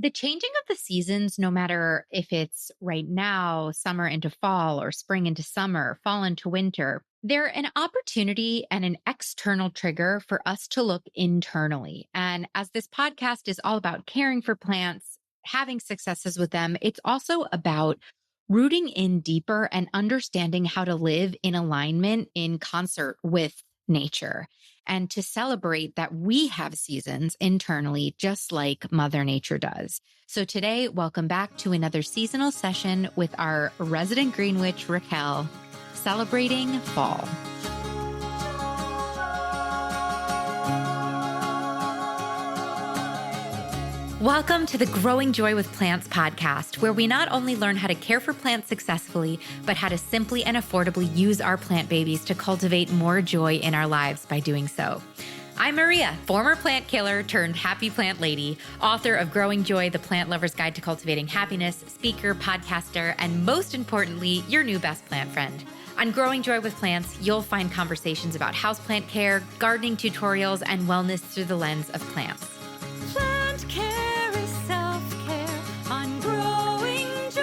The changing of the seasons, no matter if it's right now, summer into fall, or spring into summer, fall into winter, they're an opportunity and an external trigger for us to look internally. And as this podcast is all about caring for plants, having successes with them, it's also about rooting in deeper and understanding how to live in alignment in concert with nature, and to celebrate that we have seasons internally, just like Mother Nature does. So today, welcome back to another seasonal session with our resident green witch, Rachael, celebrating fall. Welcome to the Growing Joy with Plants podcast, where we not only learn how to care for plants successfully, but how to simply and affordably use our plant babies to cultivate more joy in our lives by doing so. I'm Maria, former plant killer turned happy plant lady, author of Growing Joy, the Plant Lover's Guide to Cultivating Happiness, speaker, podcaster, and most importantly, your new best plant friend. On Growing Joy with Plants, you'll find conversations about houseplant care, gardening tutorials, and wellness through the lens of plants. Plant care is self-care on Growing Joy.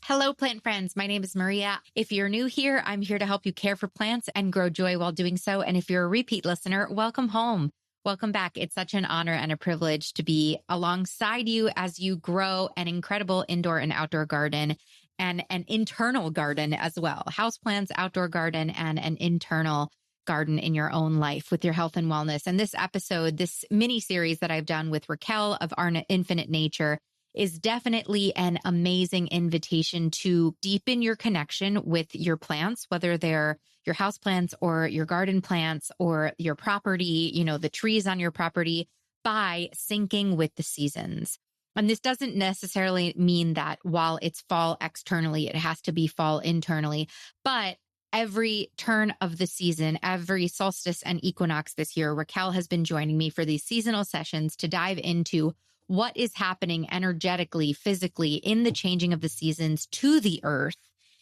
Hello, plant friends. My name is Maria. If you're new here, I'm here to help you care for plants and grow joy while doing so. And if you're a repeat listener, welcome home. Welcome back. It's such an honor and a privilege to be alongside you as you grow an incredible indoor and outdoor garden, and an internal garden as well. Houseplants, outdoor garden, and an internal garden in your own life with your health and wellness. And this episode, this mini series that I've done with Rachael of Our Infinite Nature, is definitely an amazing invitation to deepen your connection with your plants, whether they're your house plants or your garden plants or your property, the trees on your property, by syncing with the seasons. And this doesn't necessarily mean that while it's fall externally, it has to be fall internally, but every turn of the season, every solstice and equinox this year, Rachael has been joining me for these seasonal sessions to dive into what is happening energetically, physically in the changing of the seasons to the earth,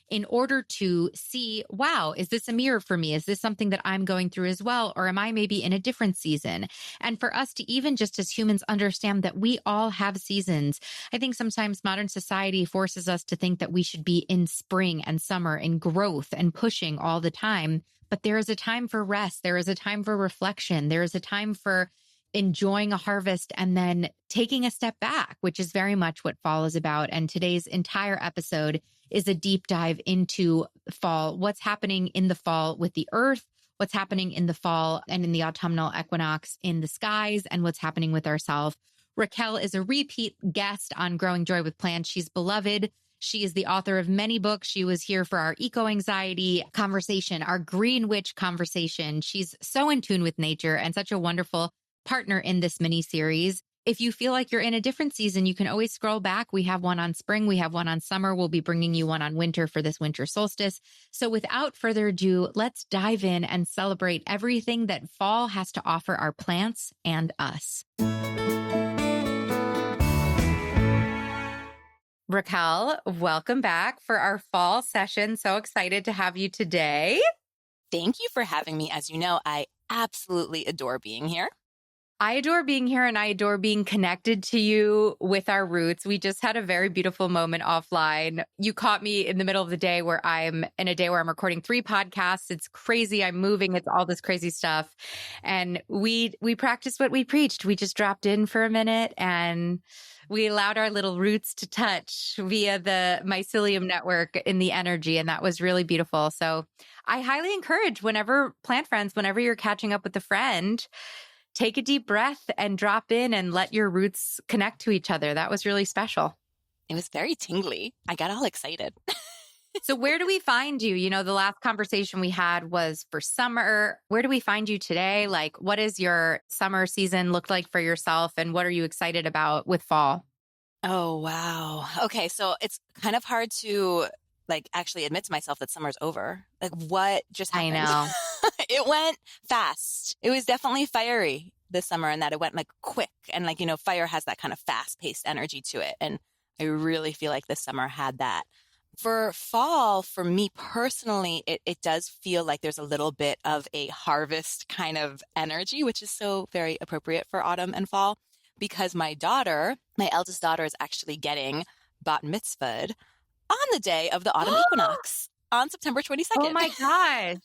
in order to see, wow, is this a mirror for me? Is this something that I'm going through as well? Or am I maybe in a different season? And for us to even just as humans understand that we all have seasons. I think sometimes modern society forces us to think that we should be in spring and summer and growth and pushing all the time. But there is a time for rest. There is a time for reflection. There is a time for enjoying a harvest and then taking a step back, which is very much what fall is about. And today's entire episode is a deep dive into fall, what's happening in the fall with the earth, what's happening in the fall and in the autumnal equinox in the skies, and what's happening with ourselves. Rachael is a repeat guest on Growing Joy with Plants. She's beloved. She is the author of many books. She was here for our eco-anxiety conversation, our green witch conversation. She's so in tune with nature and such a wonderful partner in this mini series. If you feel like you're in a different season, you can always scroll back. We have one on spring. We have one on summer. We'll be bringing you one on winter for this winter solstice. So without further ado, let's dive in and celebrate everything that fall has to offer our plants and us. Rachael, welcome back for our fall session. So excited to have you today. Thank you for having me. As you know, I absolutely adore being here. I adore being here, and I adore being connected to you with our roots. We just had a very beautiful moment offline. You caught me in the middle of the day where I'm in a day where I'm recording 3 podcasts. It's crazy. I'm moving. It's all this crazy stuff. And we practiced what we preached. We just dropped in for a minute and we allowed our little roots to touch via the mycelium network in the energy. And that was really beautiful. So I highly encourage whenever you're catching up with a friend, take a deep breath and drop in and let your roots connect to each other. That was really special. It was very tingly. I got all excited. So where do we find you? The last conversation we had was for summer. Where do we find you today? Like, what does your summer season look like for yourself? And what are you excited about with fall? Oh, wow. Okay. So it's kind of hard to actually admit to myself that summer's over. What just happened? I know. It went fast. It was definitely fiery this summer in that it went quick. And fire has that kind of fast paced energy to it. And I really feel like this summer had that. For fall, for me personally, it does feel like there's a little bit of a harvest kind of energy, which is so very appropriate for autumn and fall, because my daughter, my eldest daughter, is actually getting bat mitzvahed on the day of the autumn equinox on September 22nd. Oh my gosh.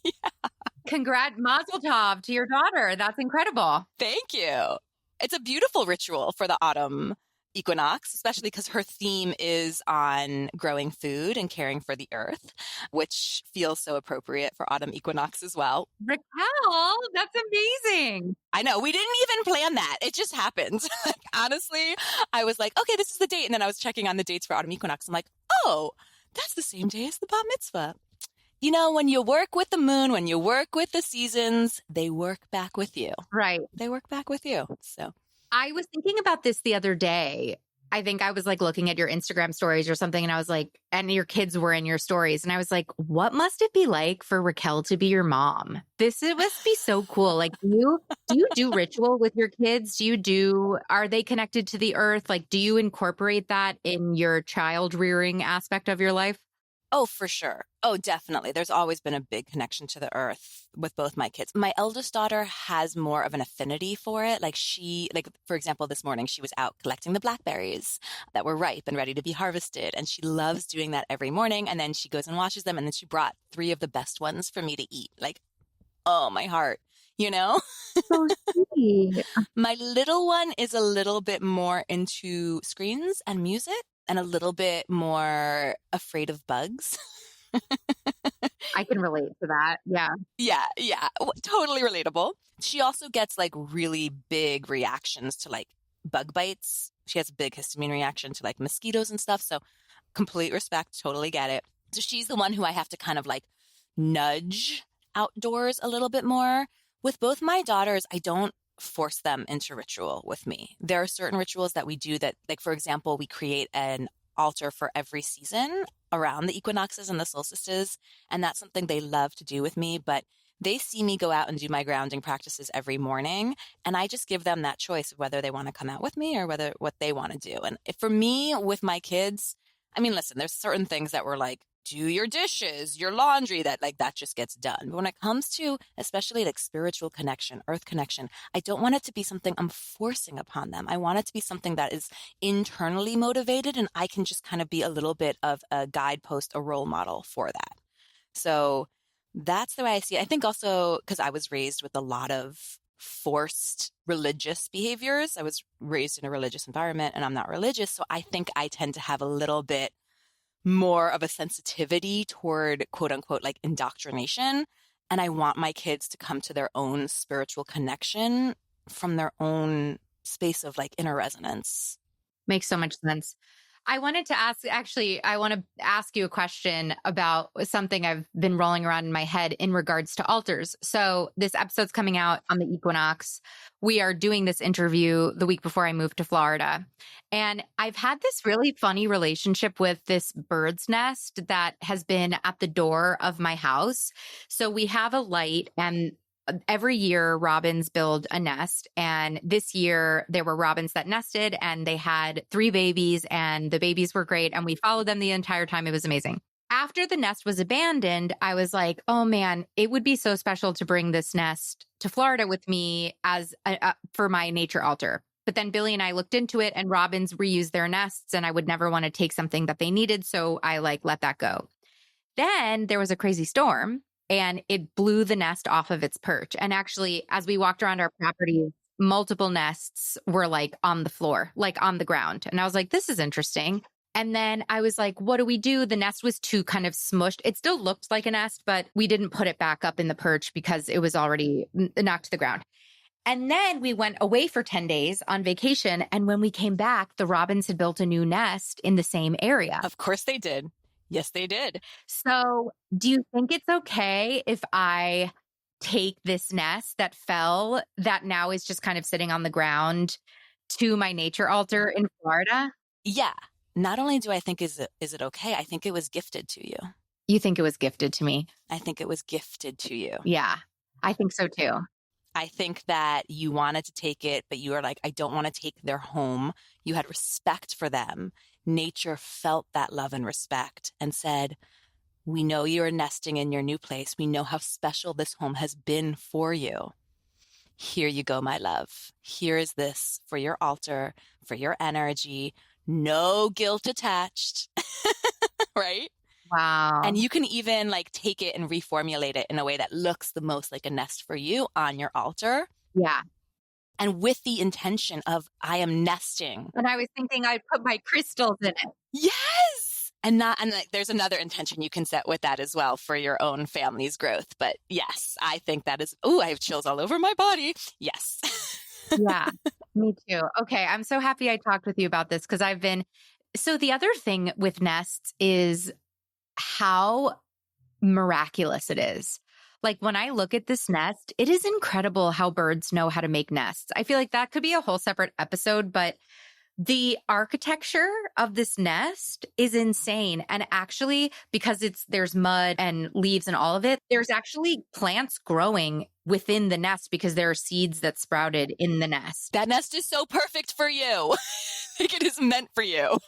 Yeah. Congrats, Mazel Tov to your daughter. That's incredible. Thank you. It's a beautiful ritual for the autumn equinox, especially because her theme is on growing food and caring for the earth, which feels so appropriate for autumn equinox as well. Raquel, that's amazing. I know, we didn't even plan that. It just happened. Like, honestly, I was like, okay, this is the date. And then I was checking on the dates for autumn equinox. I'm like, oh, that's the same day as the bat mitzvah. You know, when you work with the moon, when you work with the seasons, they work back with you. Right. They work back with you. So I was thinking about this the other day. I think I was like looking at your Instagram stories or something, and I was like, and your kids were in your stories. And I was like, what must it be like for Raquel to be your mom? It must be so cool. Like, do you do ritual with your kids? Are they connected to the earth? Like, do you incorporate that in your child rearing aspect of your life? Oh, for sure. Oh, definitely. There's always been a big connection to the earth with both my kids. My eldest daughter has more of an affinity for it. Like for example, this morning she was out collecting the blackberries that were ripe and ready to be harvested. And she loves doing that every morning. And then she goes and washes them. And then she brought 3 of the best ones for me to eat. Like, oh, my heart, you know? So sweet. My little one is a little bit more into screens and music, and a little bit more afraid of bugs. I can relate to that. Yeah. Yeah. Totally relatable. She also gets like really big reactions to like bug bites. She has a big histamine reaction to like mosquitoes and stuff. So complete respect, totally get it. So she's the one who I have to kind of like nudge outdoors a little bit more. With both my daughters, I don't force them into ritual with me. There are certain rituals that we do that, like, for example, we create an altar for every season around the equinoxes and the solstices. And that's something they love to do with me. But they see me go out and do my grounding practices every morning. And I just give them that choice of whether they want to come out with me or what they want to do. And for me, with my kids, I mean, listen, there's certain things that we're like, do your dishes, your laundry, that just gets done. But when it comes to especially like spiritual connection, earth connection, I don't want it to be something I'm forcing upon them. I want it to be something that is internally motivated, and I can just kind of be a little bit of a guidepost, a role model for that. So that's the way I see it. I think also because I was raised with a lot of forced religious behaviors. I was raised in a religious environment and I'm not religious. So I think I tend to have a little bit more of a sensitivity toward quote unquote like indoctrination. And I want my kids to come to their own spiritual connection from their own space of like inner resonance. Makes so much sense. I want to ask you a question about something I've been rolling around in my head in regards to altars. So this episode's coming out on the equinox. We are doing this interview the week before I moved to Florida. And I've had this really funny relationship with this bird's nest that has been at the door of my house. So we have a light, and every year robins build a nest. And this year there were robins that nested and they had 3 babies and the babies were great. And we followed them the entire time. It was amazing. After the nest was abandoned, I was like, oh man, it would be so special to bring this nest to Florida with me as for my nature altar. But then Billy and I looked into it, and robins reuse their nests, and I would never want to take something that they needed. So I let that go. Then there was a crazy storm, and it blew the nest off of its perch. And actually, as we walked around our property, multiple nests were like on the floor, like on the ground. And I was like, this is interesting. And then I was like, what do we do? The nest was too kind of smushed. It still looked like a nest, but we didn't put it back up in the perch because it was already knocked to the ground. And then we went away for 10 days on vacation. And when we came back, the robins had built a new nest in the same area. Of course they did. Yes, they did. So do you think it's okay if I take this nest that fell, that now is just kind of sitting on the ground, to my nature altar in Florida? Yeah. Not only do I think is it okay, I think it was gifted to you. You think it was gifted to me? I think it was gifted to you. Yeah, I think so too. I think that you wanted to take it, but you were like, I don't want to take their home. You had respect for them. nature felt that love and respect and said, we know you are nesting in your new place. We know how special this home has been for you. Here you go, my love. Here is this for your altar, for your energy. No guilt attached, right? Wow. And you can even like take it and reformulate it in a way that looks the most like a nest for you on your altar. Yeah. And with the intention of, I am nesting. And I was thinking I'd put my crystals in it. Yes. And like, there's another intention you can set with that as well for your own family's growth. But yes, I think that is, I have chills all over my body. Yes. Yeah, me too. Okay. I'm so happy I talked with you about this because so the other thing with nests is how miraculous it is. Like when I look at this nest, it is incredible how birds know how to make nests. I feel like that could be a whole separate episode, but the architecture of this nest is insane. And actually, because there's mud and leaves and all of it, there's actually plants growing within the nest because there are seeds that sprouted in the nest. That nest is so perfect for you. Like it is meant for you.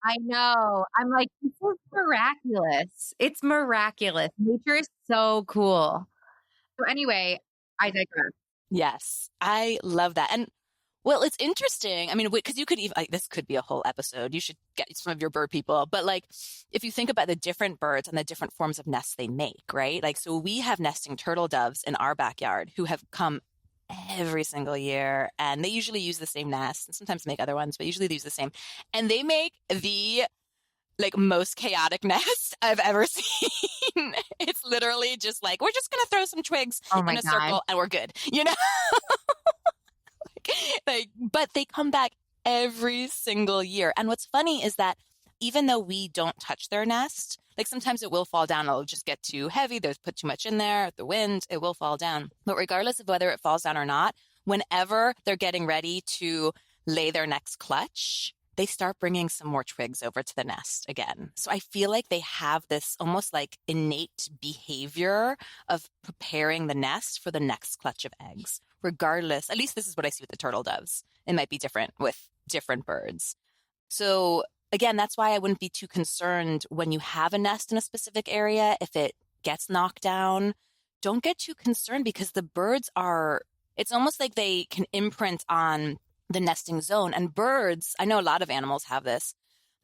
I know. I'm like, this is miraculous. It's miraculous. Nature is so cool. So anyway, I digress. Yes, I love that. And well, it's interesting. I mean, because you could even, this could be a whole episode. You should get some of your bird people. But like, if you think about the different birds and the different forms of nests they make, right? Like, so we have nesting turtle doves in our backyard who have come every single year, and they usually use the same nest and sometimes make other ones, but usually they use the same. And they make the like most chaotic nest I've ever seen. It's literally just like, we're just going to throw some twigs in a circle and we're good, you know? But they come back every single year. And what's funny is that even though we don't touch their nest, like sometimes it will fall down. It'll just get too heavy. There's put too much in there. The wind, it will fall down. But regardless of whether it falls down or not, whenever they're getting ready to lay their next clutch, they start bringing some more twigs over to the nest again. So I feel like they have this almost like innate behavior of preparing the nest for the next clutch of eggs. Regardless, at least this is what I see with the turtle doves. It might be different with different birds. So again, that's why I wouldn't be too concerned when you have a nest in a specific area. If it gets knocked down, don't get too concerned because the birds it's almost like they can imprint on the nesting zone. And birds, I know a lot of animals have this.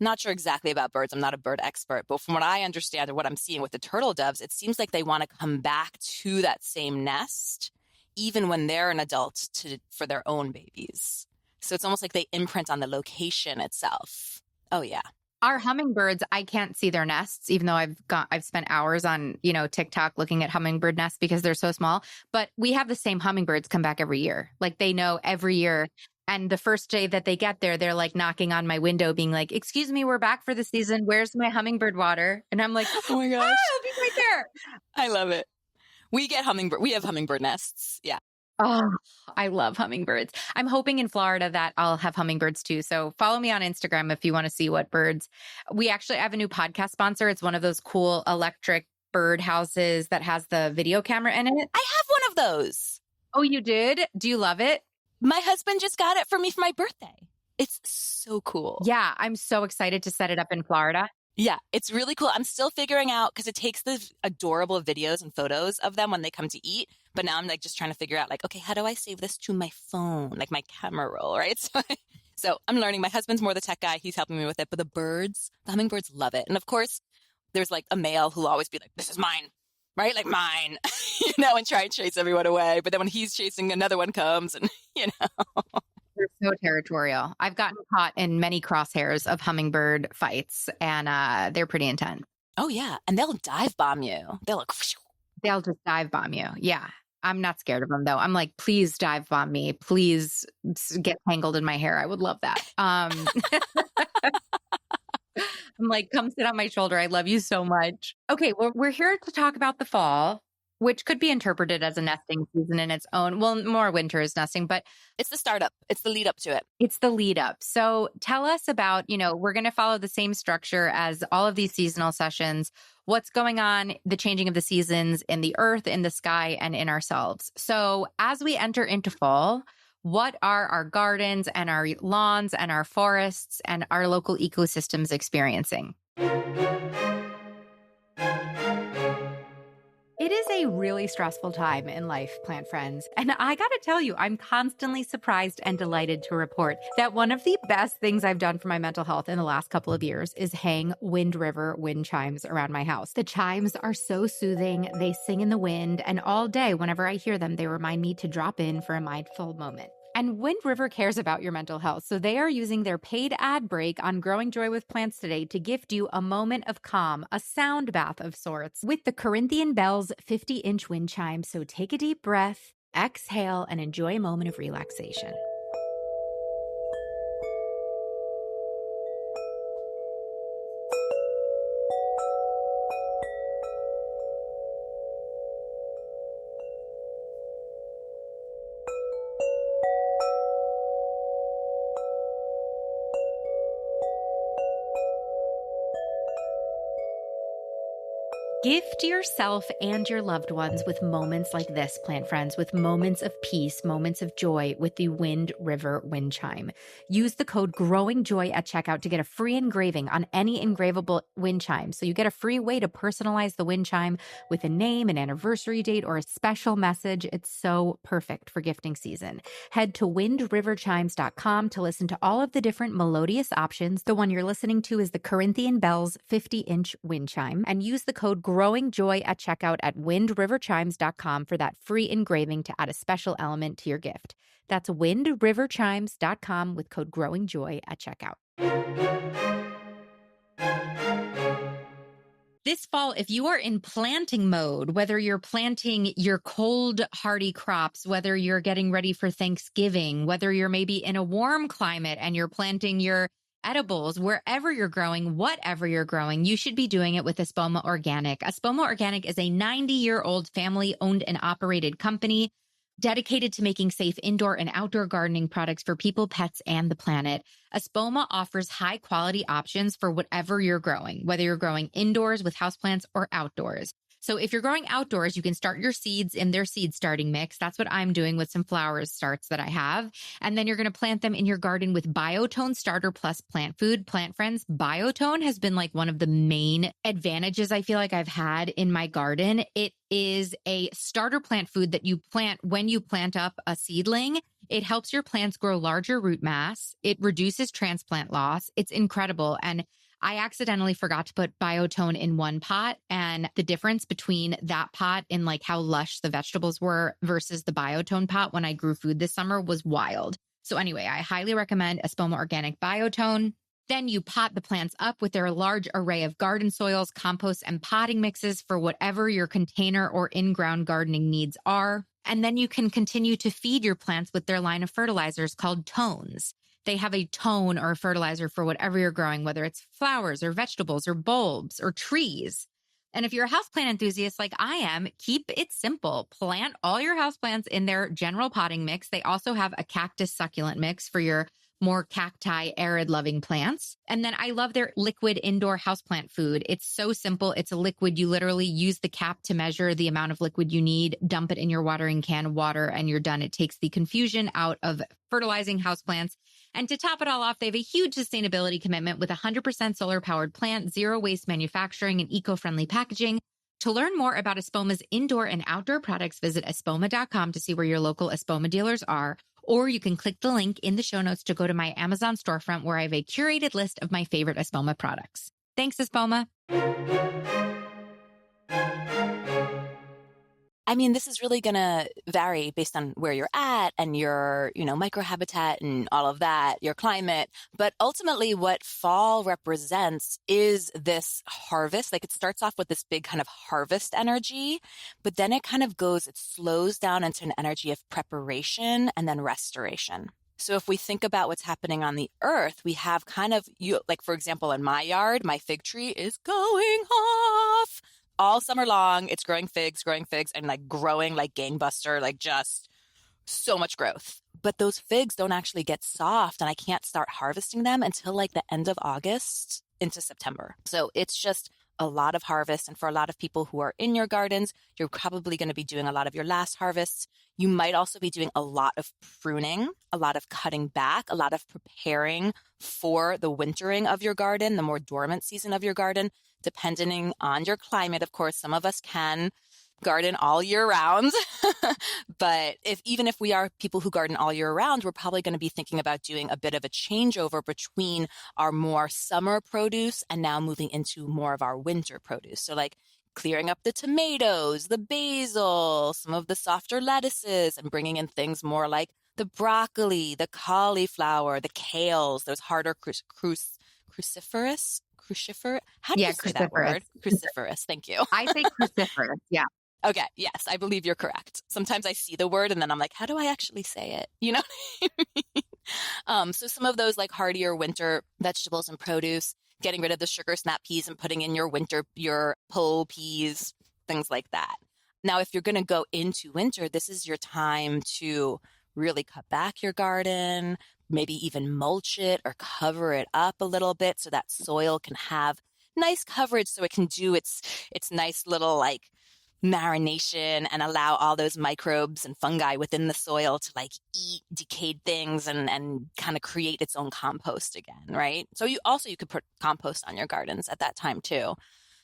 I'm not sure exactly about birds. I'm not a bird expert, but from what I understand or what I'm seeing with the turtle doves, it seems like they want to come back to that same nest even when they're an adult for their own babies. So it's almost like they imprint on the location itself. Oh, yeah. Our hummingbirds, I can't see their nests, even though I've spent hours on, TikTok looking at hummingbird nests because they're so small. But we have the same hummingbirds come back every year. Like they know every year. And the first day that they get there, they're like knocking on my window being like, excuse me, we're back for the season. Where's my hummingbird water? And I'm like, oh my gosh, I'll be right there. I love it. We have hummingbird nests. Yeah. Oh, I love hummingbirds. I'm hoping in Florida that I'll have hummingbirds too. So follow me on Instagram if you want to see what birds. I have a new podcast sponsor. It's one of those cool electric bird houses that has the video camera in it. I have one of those. Oh, you did? Do you love it? My husband just got it for me for my birthday. It's so cool. Yeah, I'm so excited to set it up in Florida. Yeah, it's really cool. I'm still figuring out because it takes the adorable videos and photos of them when they come to eat. But now I'm like just trying to figure out like, okay, how do I save this to my phone? Like my camera roll, right? So I'm learning. My husband's more the tech guy. He's helping me with it. But the hummingbirds love it. And of course, there's like a male who'll always be like, this is mine, right? Like mine, and try and chase everyone away. But then when he's chasing, another one comes and, They're so territorial. I've gotten caught in many crosshairs of hummingbird fights, and they're pretty intense. Oh, yeah. And they'll dive bomb you. They'll just dive bomb you. Yeah. I'm not scared of them, though. I'm like, please dive bomb me. Please get tangled in my hair. I would love that. I'm like, come sit on my shoulder. I love you so much. Okay. Well, we're here to talk about the fall, which could be interpreted as a nesting season in its own. Well, more winter is nesting, but it's the startup. It's the lead up to it. It's the lead up. So tell us about, we're going to follow the same structure as all of these seasonal sessions. What's going on, the changing of the seasons in the earth, in the sky, and in ourselves. So as we enter into fall, What are our gardens and our lawns and our forests and our local ecosystems experiencing? It is a really stressful time in life, plant friends. And I gotta tell you, I'm constantly surprised and delighted to report that one of the best things I've done for my mental health in the last couple of years is hang Wind River wind chimes around my house. The chimes are so soothing. They sing in the wind, and all day, whenever I hear them, they remind me to drop in for a mindful moment. And Wind River cares about your mental health, so they are using their paid ad break on Growing Joy with Plants today to gift you a moment of calm, a sound bath of sorts, with the Corinthian Bells 50-inch wind chime. So take a deep breath, exhale, and enjoy a moment of relaxation. Gift yourself and your loved ones with moments like this, plant friends, with moments of peace, moments of joy with the Wind River wind chime. Use the code GROWINGJOY at checkout to get a free engraving on any engravable wind chime. So you get a free way to personalize the wind chime with a name, an anniversary date, or a special message. It's so perfect for gifting season. Head to windriverchimes.com to listen to all of the different melodious options. The one you're listening to is the Corinthian Bells 50-inch wind chime, and use the code Growing Joy at checkout at windriverchimes.com for that free engraving to add a special element to your gift. That's windriverchimes.com with code Growing Joy at checkout. This fall, if you are in planting mode, whether you're planting your cold, hardy crops, whether you're getting ready for Thanksgiving, whether you're maybe in a warm climate and you're planting your edibles, wherever you're growing, whatever you're growing, you should be doing it with Espoma Organic. Espoma Organic is a 90-year-old family-owned and operated company dedicated to making safe indoor and outdoor gardening products for people, pets, and the planet. Espoma offers high-quality options for whatever you're growing, whether you're growing indoors with houseplants or outdoors. So if you're growing outdoors, you can start your seeds in their seed starting mix. That's what I'm doing with some flowers starts that I have. And then you're going to plant them in your garden with Biotone Starter Plus plant food. Plant friends, Biotone has been like one of the main advantages I feel like I've had in my garden. It is a starter plant food that you plant when you plant up a seedling. It helps your plants grow larger root mass. It reduces transplant loss. It's incredible. And I accidentally forgot to put Biotone in one pot, and the difference between that pot and like how lush the vegetables were versus the Biotone pot when I grew food this summer was wild. So anyway, I highly recommend Espoma Organic Biotone. Then you pot the plants up with their large array of garden soils, compost, and potting mixes for whatever your container or in-ground gardening needs are. And then you can continue to feed your plants with their line of fertilizers called Tones. They have a tone or a fertilizer for whatever you're growing, whether it's flowers or vegetables or bulbs or trees. And if you're a houseplant enthusiast like I am, keep it simple. Plant all your houseplants in their general potting mix. They also have a cactus succulent mix for your more cacti, arid-loving plants. And then I love their liquid indoor houseplant food. It's so simple. It's a liquid. You literally use the cap to measure the amount of liquid you need, dump it in your watering can, water, and you're done. It takes the confusion out of fertilizing houseplants. And to top it all off, they have a huge sustainability commitment with 100% solar-powered plant, zero-waste manufacturing, and eco-friendly packaging. To learn more about Espoma's indoor and outdoor products, visit espoma.com to see where your local Espoma dealers are. Or you can click the link in the show notes to go to my Amazon storefront where I have a curated list of my favorite Espoma products. Thanks, Espoma. I mean, this is really going to vary based on where you're at and your, microhabitat and all of that, your climate. But ultimately, what fall represents is this harvest. Like it starts off with this big kind of harvest energy, but then it kind of it slows down into an energy of preparation and then restoration. So if we think about what's happening on the earth, we have like, for example, in my yard, my fig tree is going off. All summer long, it's growing figs, and like growing like gangbuster, like just so much growth. But those figs don't actually get soft, and I can't start harvesting them until like the end of August into September. So it's just a lot of harvest. And for a lot of people who are in your gardens, you're probably going to be doing a lot of your last harvests. You might also be doing a lot of pruning, a lot of cutting back, a lot of preparing for the wintering of your garden, the more dormant season of your garden, depending on your climate. Of course, some of us can garden all year round. But even if we are people who garden all year round, we're probably going to be thinking about doing a bit of a changeover between our more summer produce and now moving into more of our winter produce. So like clearing up the tomatoes, the basil, some of the softer lettuces, and bringing in things more like the broccoli, the cauliflower, the kales, those harder cruciferous. How do you say that word? Cruciferous. Thank you. I say cruciferous. Yeah. Okay. Yes, I believe you're correct. Sometimes I see the word and then I'm like, how do I actually say it? You know what I mean? So some of those like hardier winter vegetables and produce, getting rid of the sugar snap peas and putting in your pole peas, things like that. Now, if you're going to go into winter, this is your time to really cut back your garden, maybe even mulch it or cover it up a little bit so that soil can have nice coverage so it can do its nice little like marination and allow all those microbes and fungi within the soil to like eat decayed things and kind of create its own compost again, right? So you could put compost on your gardens at that time too,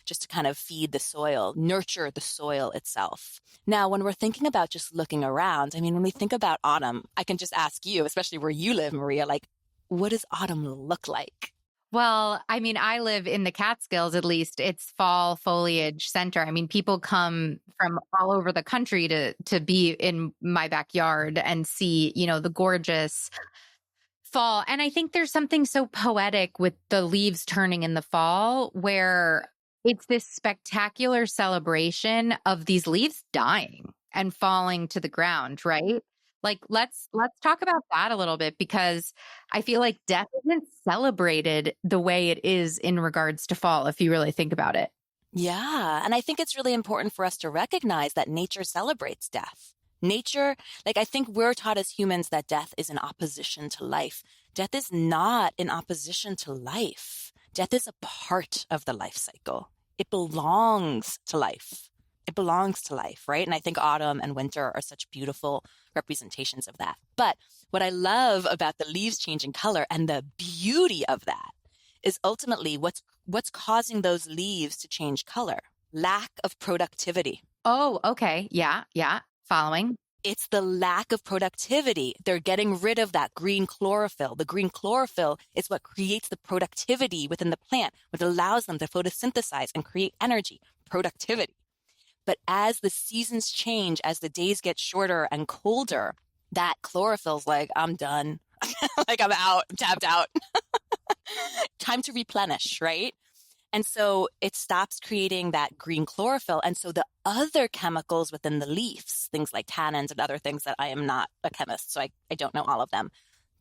just to kind of feed the soil, nurture the soil itself. Now, when we're thinking about just looking around, I mean, when we think about autumn, I can just ask you, especially where you live, Maria, like, what does autumn look like? Well, I mean, I live in the Catskills, at least. It's fall foliage center. I mean, people come from all over the country to be in my backyard and see, the gorgeous fall. And I think there's something so poetic with the leaves turning in the fall where it's this spectacular celebration of these leaves dying and falling to the ground, right? Like, let's talk about that a little bit, because I feel like death isn't celebrated the way it is in regards to fall, if you really think about it. Yeah. And I think it's really important for us to recognize that nature celebrates death. Nature, like I think we're taught as humans that death is in opposition to life. Death is not in opposition to life. Death is a part of the life cycle. It belongs to life. It belongs to life, right? And I think autumn and winter are such beautiful representations of that. But what I love about the leaves changing color and the beauty of that is ultimately what's causing those leaves to change color. Lack of productivity. Oh, okay. Yeah. Following. It's the lack of productivity. They're getting rid of that green chlorophyll. The green chlorophyll is what creates the productivity within the plant, what allows them to photosynthesize and create energy, productivity. But as the seasons change, as the days get shorter and colder, that chlorophyll's like, I'm done. Like I'm out, I'm tapped out. Time to replenish, right? And so it stops creating that green chlorophyll. And so the other chemicals within the leaves, things like tannins and other things that I am not a chemist, so I don't know all of them.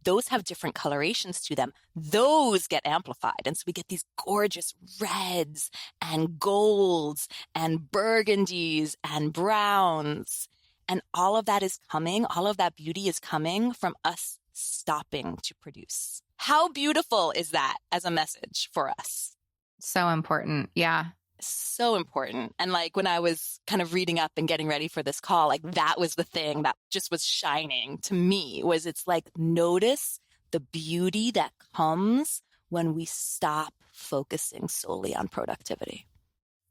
Those have different colorations to them. Those get amplified. And so we get these gorgeous reds and golds and burgundies and browns. And all of that beauty is coming from us stopping to produce. How beautiful is that as a message for us? So important. Yeah. So important. And like when I was kind of reading up and getting ready for this call, like that was the thing that just was shining to me, was it's like, notice the beauty that comes when we stop focusing solely on productivity.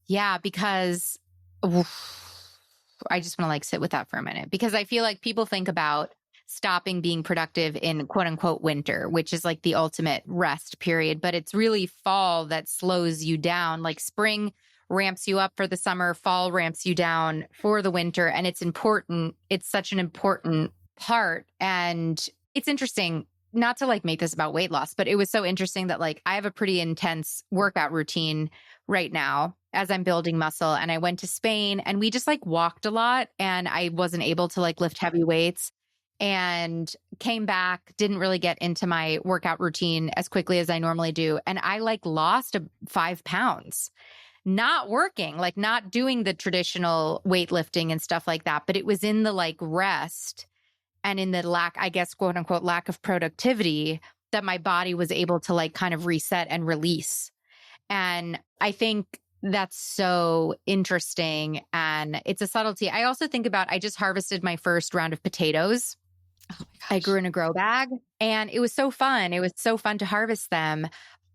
Yeah, because I just want to like sit with that for a minute, because I feel like people think about stopping being productive in quote unquote winter, which is like the ultimate rest period, but it's really fall that slows you down. Like spring ramps you up for the summer, fall ramps you down for the winter. And it's important. It's such an important part. And it's interesting, not to like make this about weight loss, but it was so interesting that like I have a pretty intense workout routine right now as I'm building muscle. And I went to Spain and we just like walked a lot, and I wasn't able to like lift heavy weights. And came back, didn't really get into my workout routine as quickly as I normally do. And I like lost 5 pounds, not working, like not doing the traditional weightlifting and stuff like that. But it was in the like rest and in the lack, I guess, quote unquote, lack of productivity that my body was able to like kind of reset and release. And I think That's so interesting. And it's a subtlety. I also think about, I just harvested my first round of potatoes. Oh my I gosh. grew in a grow bag and it was so fun. It was so fun to harvest them.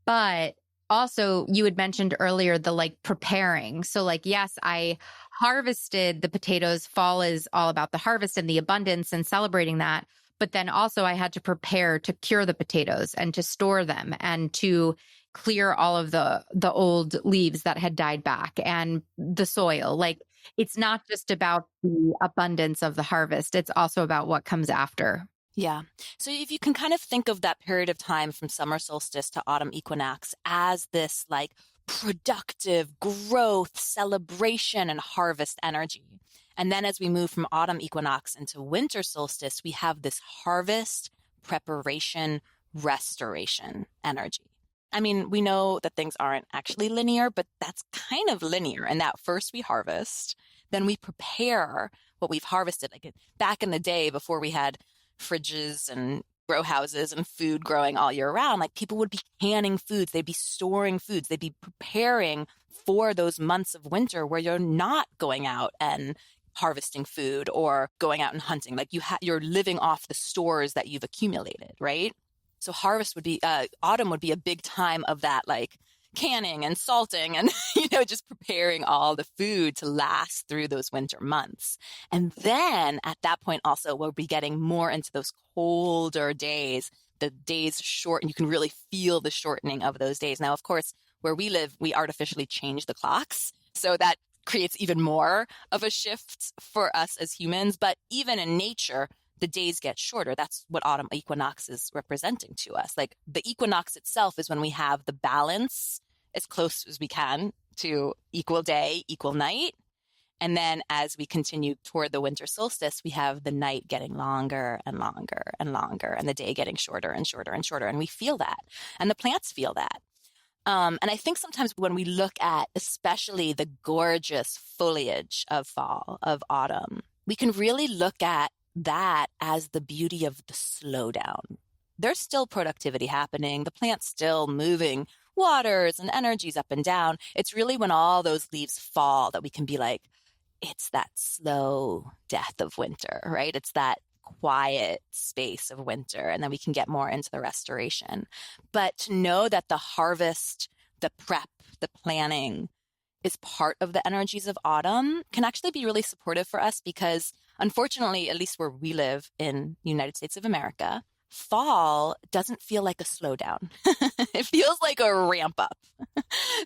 But also, you had mentioned earlier the like preparing. So, like, yes, I harvested the potatoes. Fall is all about the harvest and the abundance and celebrating that. But then also, I had to prepare to cure the potatoes and to store them and to clear all of the old leaves that had died back and the soil. Like, it's not just about the abundance of the harvest, it's also about what comes after. Yeah. So if you can kind of think of that period of time from summer solstice to autumn equinox as this like productive growth, celebration, and harvest energy. And then as we move from autumn equinox into winter solstice, we have this harvest, preparation, restoration energy. I mean, we know that things aren't actually linear, but that's kind of linear. And that first we harvest, then we prepare what we've harvested. Like back in the day before we had fridges and grow houses and food growing all year round, like people would be canning foods, they'd be storing foods, they'd be preparing for those months of winter where you're not going out and harvesting food or going out and hunting. Like you're living off the stores that you've accumulated, right? So harvest would be, autumn would be a big time of that, like canning and salting and, just preparing all the food to last through those winter months. And then at that point also, we'll be getting more into those colder days. The days shorten. You can really feel the shortening of those days. Now, of course, where we live, we artificially change the clocks. So that creates even more of a shift for us as humans. But even in nature, the days get shorter. That's what autumn equinox is representing to us. Like the equinox itself is when we have the balance as close as we can to equal day, equal night. And then as we continue toward the winter solstice, we have the night getting longer and longer and longer, and the day getting shorter and shorter and shorter. And we feel that. And the plants feel that. And I think sometimes when we look at especially the gorgeous foliage of fall, of autumn, we can really look at that as the beauty of the slowdown. There's still productivity happening. The plant's still moving waters and energies up and down. It's really when all those leaves fall that we can be like, it's that slow death of winter, right? It's that quiet space of winter. And then we can get more into the restoration. But to know that the harvest, the prep, the planning is part of the energies of autumn can actually be really supportive for us because unfortunately, at least where we live in the United States of America, fall doesn't feel like a slowdown. It feels like a ramp up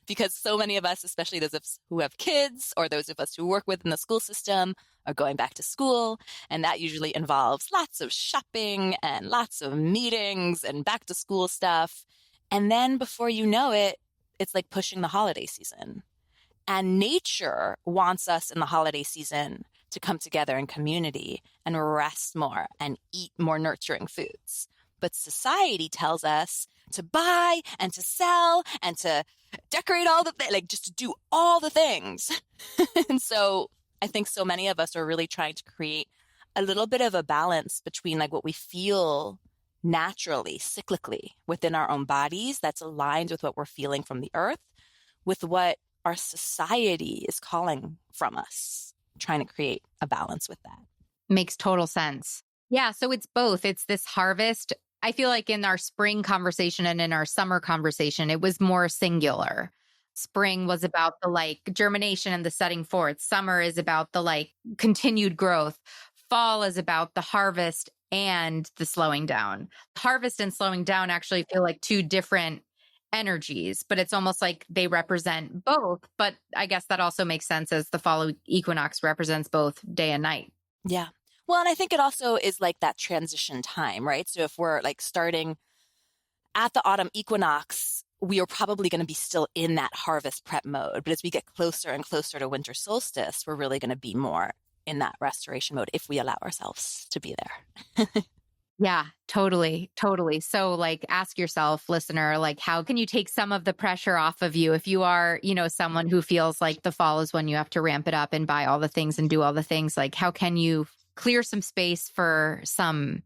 because so many of us, especially those of us who have kids or those of us who work within the school system, are going back to school. And that usually involves lots of shopping and lots of meetings and back to school stuff. And then before you know it, it's like pushing the holiday season. And nature wants us in the holiday season to come together in community and rest more and eat more nurturing foods. But society tells us to buy and to sell and to decorate all the like just to do all the things. And so I think so many of us are really trying to create a little bit of a balance between like what we feel naturally, cyclically within our own bodies that's aligned with what we're feeling from the earth, with what our society is calling from us, trying to create a balance with that. Makes total sense. Yeah. So it's both. It's this harvest. I feel like in our spring conversation and in our summer conversation, it was more singular. Spring was about the like germination and the setting forth. Summer is about the like continued growth. Fall is about the harvest and the slowing down. Harvest and slowing down actually feel like two different energies, but it's almost like they represent both. But I guess that also makes sense as the fall equinox represents both day and night. Yeah. Well, and I think it also is like that transition time, right? So if we're like starting at the autumn equinox, we are probably going to be still in that harvest prep mode. But as we get closer and closer to winter solstice, we're really going to be more in that restoration mode if we allow ourselves to be there. Yeah, totally. Totally. So like ask yourself, listener, like how can you take some of the pressure off of you if you are, someone who feels like the fall is when you have to ramp it up and buy all the things and do all the things, like how can you clear some space for some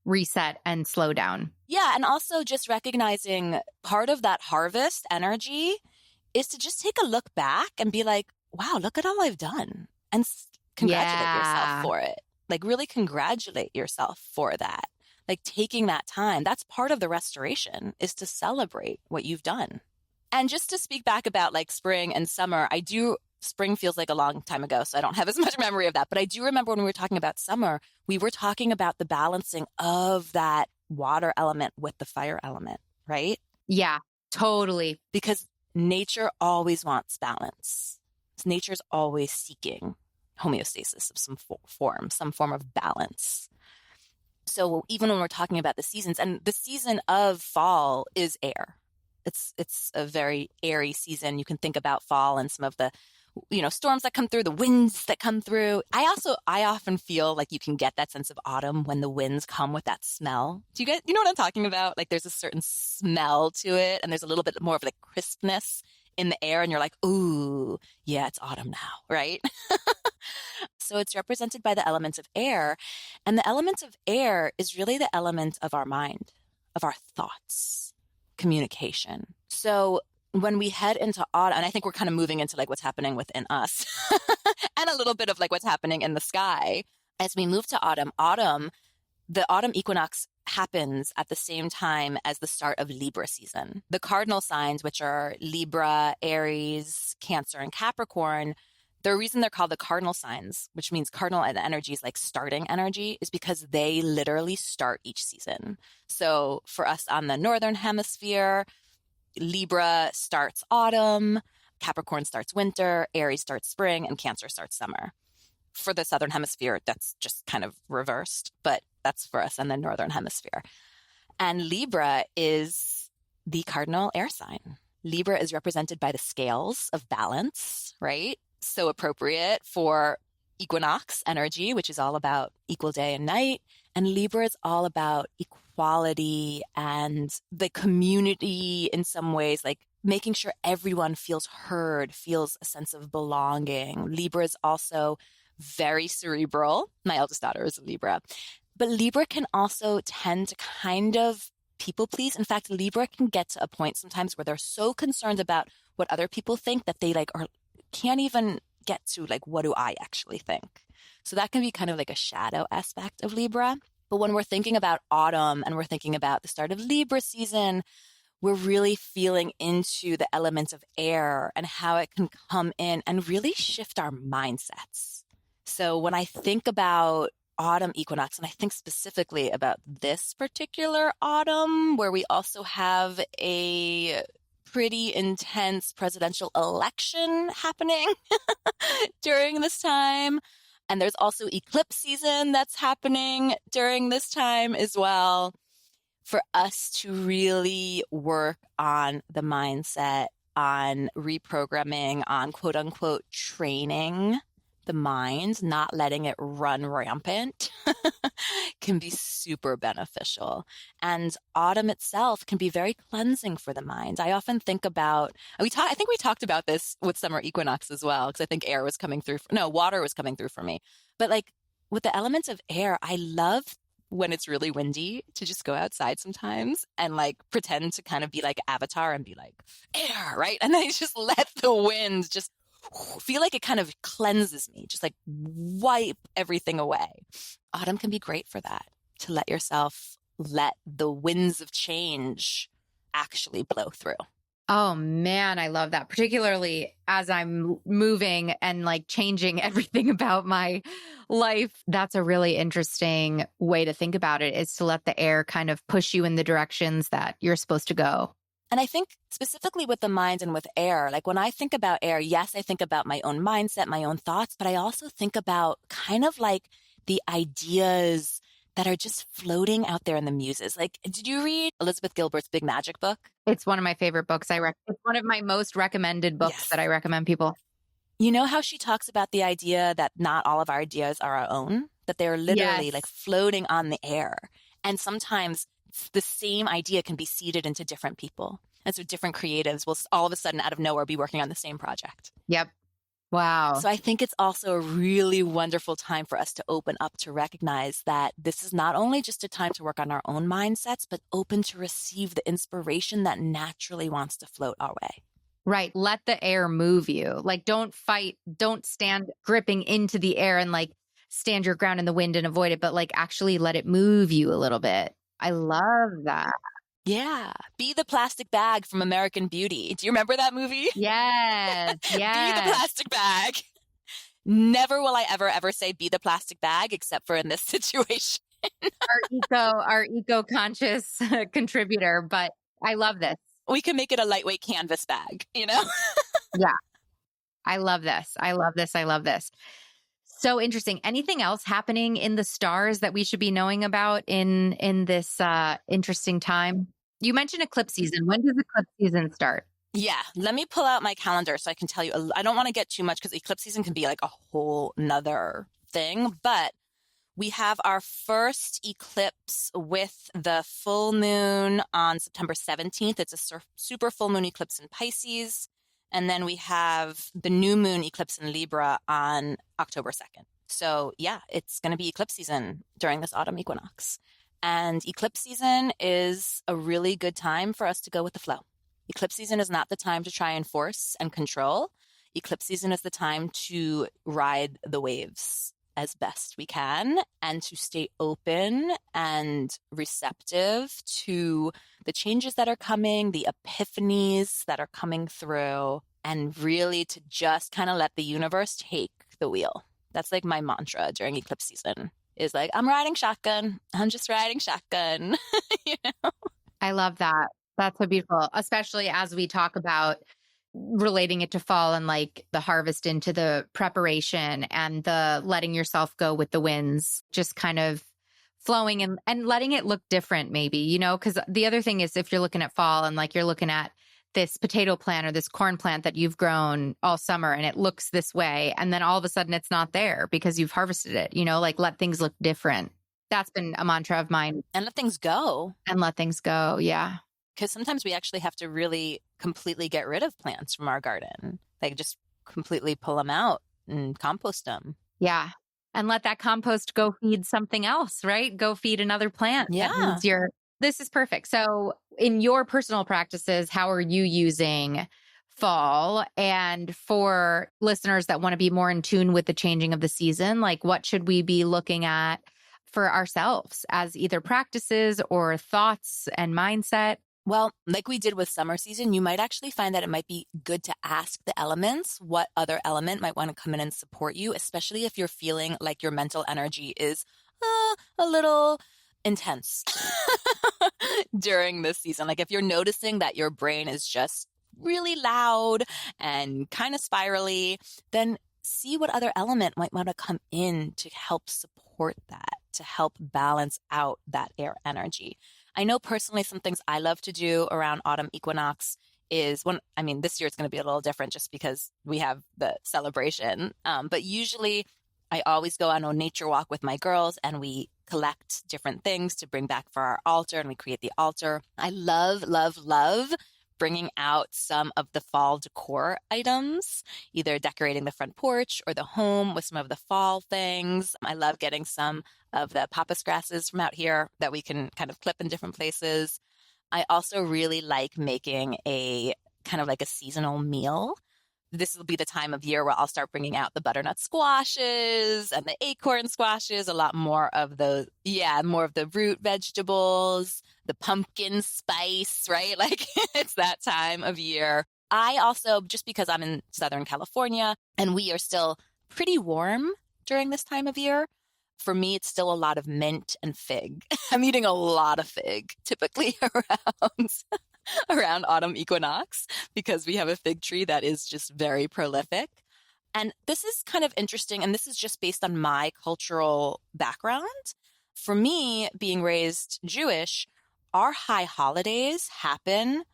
reset and slow down? Yeah. And also just recognizing part of that harvest energy is to just take a look back and be like, wow, look at all I've done. And congratulate yourself for it. Like really congratulate yourself for that. Like taking that time. That's part of the restoration, is to celebrate what you've done. And just to speak back about like spring and summer, spring feels like a long time ago, so I don't have as much memory of that. But I do remember when we were talking about summer, we were talking about the balancing of that water element with the fire element, right? Yeah, totally. Because nature always wants balance. Nature's always seeking homeostasis of some form, some form of balance. So even when we're talking about the seasons, and the season of fall is air. It's a very airy season. You can think about fall and some of the, storms that come through, the winds that come through. I often feel like you can get that sense of autumn when the winds come with that smell. You know what I'm talking about? Like there's a certain smell to it, and there's a little bit more of like crispness in the air, and you're like, ooh, yeah, it's autumn now, right? So it's represented by the element of air, and the element of air is really the element of our mind, of our thoughts, communication. So when we head into autumn, and I think we're kind of moving into like what's happening within us and a little bit of like what's happening in the sky. As we move to autumn, the autumn equinox happens at the same time as the start of Libra season. The cardinal signs, which are Libra, Aries, Cancer, and Capricorn, the reason they're called the cardinal signs, which means cardinal energy is like starting energy, is because they literally start each season. So for us on the northern hemisphere, Libra starts autumn, Capricorn starts winter, Aries starts spring, and Cancer starts summer. For the southern hemisphere, that's just kind of reversed, but that's for us in the northern hemisphere. And Libra is the cardinal air sign. Libra is represented by the scales of balance, right? So appropriate for equinox energy, which is all about equal day and night. And Libra is all about equality and the community in some ways, like making sure everyone feels heard, feels a sense of belonging. Libra is also very cerebral. My eldest daughter is a Libra. But Libra can also tend to kind of people please. In fact, Libra can get to a point sometimes where they're so concerned about what other people think that they can't even get to like, what do I actually think? So that can be kind of like a shadow aspect of Libra. But when we're thinking about autumn and we're thinking about the start of Libra season, we're really feeling into the element of air and how it can come in and really shift our mindsets. So when I think about autumn equinox, and I think specifically about this particular autumn, where we also have a pretty intense presidential election happening during this time. And there's also eclipse season that's happening during this time as well. For us to really work on the mindset, on reprogramming, on quote unquote training the mind, not letting it run rampant, can be super beneficial. And autumn itself can be very cleansing for the mind. I often think about, I think we talked about this with summer equinox as well, because I think water was coming through for me. But like with the elements of air, I love when it's really windy to just go outside sometimes and like pretend to kind of be like Avatar and be like air, right? And then just let the wind just feel like it kind of cleanses me, just like wipe everything away. Autumn can be great for that, to let the winds of change actually blow through. Oh man, I love that. Particularly as I'm moving and like changing everything about my life. That's a really interesting way to think about it, is to let the air kind of push you in the directions that you're supposed to go. And I think specifically with the mind and with air, like when I think about air, yes, I think about my own mindset, my own thoughts, but I also think about kind of like the ideas that are just floating out there in the muses. Like, did you read Elizabeth Gilbert's Big Magic book? It's one of my favorite books. It's one of my most recommended books that I recommend people. You know how she talks about the idea that not all of our ideas are our own, that they're literally like floating on the air. And sometimes the same idea can be seeded into different people. And so different creatives will all of a sudden out of nowhere be working on the same project. Yep. Wow. So I think it's also a really wonderful time for us to open up to recognize that this is not only just a time to work on our own mindsets, but open to receive the inspiration that naturally wants to float our way. Right. Let the air move you. Like, don't fight, don't stand gripping into the air and like stand your ground in the wind and avoid it, but like actually let it move you a little bit. I love that. Yeah. Be the plastic bag from American Beauty. Do you remember that movie? Yes. Be the Yes. plastic bag. Never will I ever say be the plastic bag, except for in this situation. Our eco-conscious contributor, but I love this. We can make it a lightweight canvas bag, you know? Yeah. I love this. I love this. I love this. So interesting. Anything else happening in the stars that we should be knowing about in this interesting time? You mentioned eclipse season. When does eclipse season start? Yeah. Let me pull out my calendar so I can tell you. I don't want to get too much because eclipse season can be like a whole nother thing, but we have our first eclipse with the full moon on September 17th. It's a super full moon eclipse in Pisces. And then we have the new moon eclipse in Libra on October 2nd. So yeah, it's going to be eclipse season during this autumn equinox. And eclipse season is a really good time for us to go with the flow. Eclipse season is not the time to try and force and control. Eclipse season is the time to ride the waves as best we can and to stay open and receptive to the changes that are coming, the epiphanies that are coming through, and really to just kind of let the universe take the wheel. That's like my mantra during eclipse season is like, I'm riding shotgun. I'm just riding shotgun. You know? I love that. That's so beautiful, especially as we talk about relating it to fall and like the harvest into the preparation and the letting yourself go with the winds, just kind of flowing and letting it look different maybe, you know, because the other thing is if you're looking at fall and like you're looking at this potato plant or this corn plant that you've grown all summer and it looks this way, and then all of a sudden it's not there because you've harvested it, you know, like let things look different. That's been a mantra of mine. And let things go. And let things go. Yeah. Because sometimes we actually have to really completely get rid of plants from our garden. Like just completely pull them out and compost them. Yeah. And let that compost go feed something else, right? Go feed another plant. Yeah. That needs this is perfect. So in your personal practices, how are you using fall? And for listeners that want to be more in tune with the changing of the season, like what should we be looking at for ourselves as either practices or thoughts and mindset? Well, like we did with summer season, you might actually find that it might be good to ask the elements what other element might want to come in and support you, especially if you're feeling like your mental energy is a little intense during this season. Like if you're noticing that your brain is just really loud and kind of spirally, then see what other element might want to come in to help support that, to help balance out that air energy. I know personally some things I love to do around autumn equinox is this year it's going to be a little different just because we have the celebration. But usually I always go on a nature walk with my girls and we collect different things to bring back for our altar and we create the altar. I love, love, love bringing out some of the fall decor items, either decorating the front porch or the home with some of the fall things. I love getting some of the pampas grasses from out here that we can kind of clip in different places. I also really like making a kind of like a seasonal meal. This will be the time of year where I'll start bringing out the butternut squashes and the acorn squashes, a lot more of the root vegetables, the pumpkin spice, right? Like it's that time of year. I also, just because I'm in Southern California and we are still pretty warm during this time of year, for me, it's still a lot of mint and fig. I'm eating a lot of fig, typically around autumn equinox, because we have a fig tree that is just very prolific. And this is kind of interesting, and this is just based on my cultural background. For me, being raised Jewish, our high holidays happen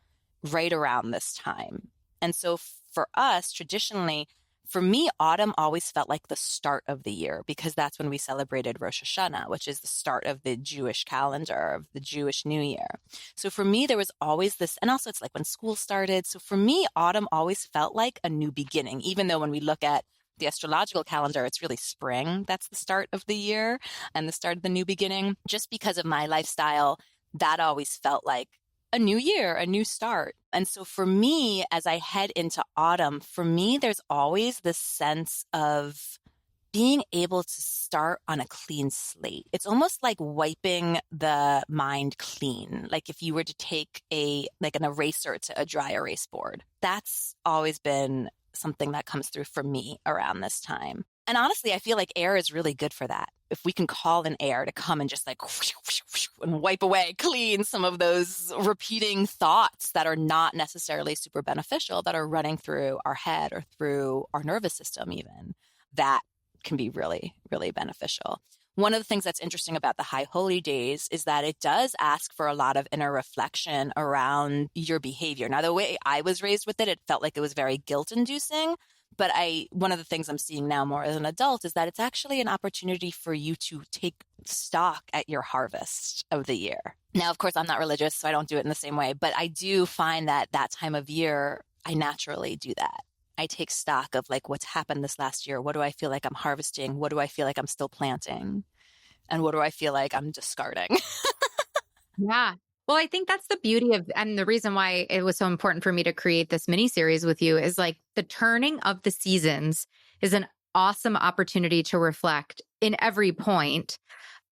right around this time. And so for us, traditionally, for me, autumn always felt like the start of the year because that's when we celebrated Rosh Hashanah, which is the start of the Jewish calendar, of the Jewish New Year. So for me, there was always this, and also it's like when school started. So for me, autumn always felt like a new beginning, even though when we look at the astrological calendar, it's really spring. That's the start of the year and the start of the new beginning. Just because of my lifestyle, that always felt like a new year, a new start. And so for me, as I head into autumn, for me, there's always this sense of being able to start on a clean slate. It's almost like wiping the mind clean. Like if you were to take like an eraser to a dry erase board. That's always been something that comes through for me around this time. And honestly, I feel like air is really good for that. If we can call in air to come and just like and wipe away, clean some of those repeating thoughts that are not necessarily super beneficial, that are running through our head or through our nervous system even, that can be really, really beneficial. One of the things that's interesting about the high holy days is that it does ask for a lot of inner reflection around your behavior. Now, the way I was raised with it, it felt like it was very guilt-inducing. But one of the things I'm seeing now more as an adult is that it's actually an opportunity for you to take stock at your harvest of the year. Now, of course, I'm not religious, so I don't do it in the same way. But I do find that time of year, I naturally do that. I take stock of like what's happened this last year. What do I feel like I'm harvesting? What do I feel like I'm still planting? And what do I feel like I'm discarding? Yeah. Well, I think that's the beauty of, and the reason why it was so important for me to create this mini series with you is like the turning of the seasons is an awesome opportunity to reflect in every point.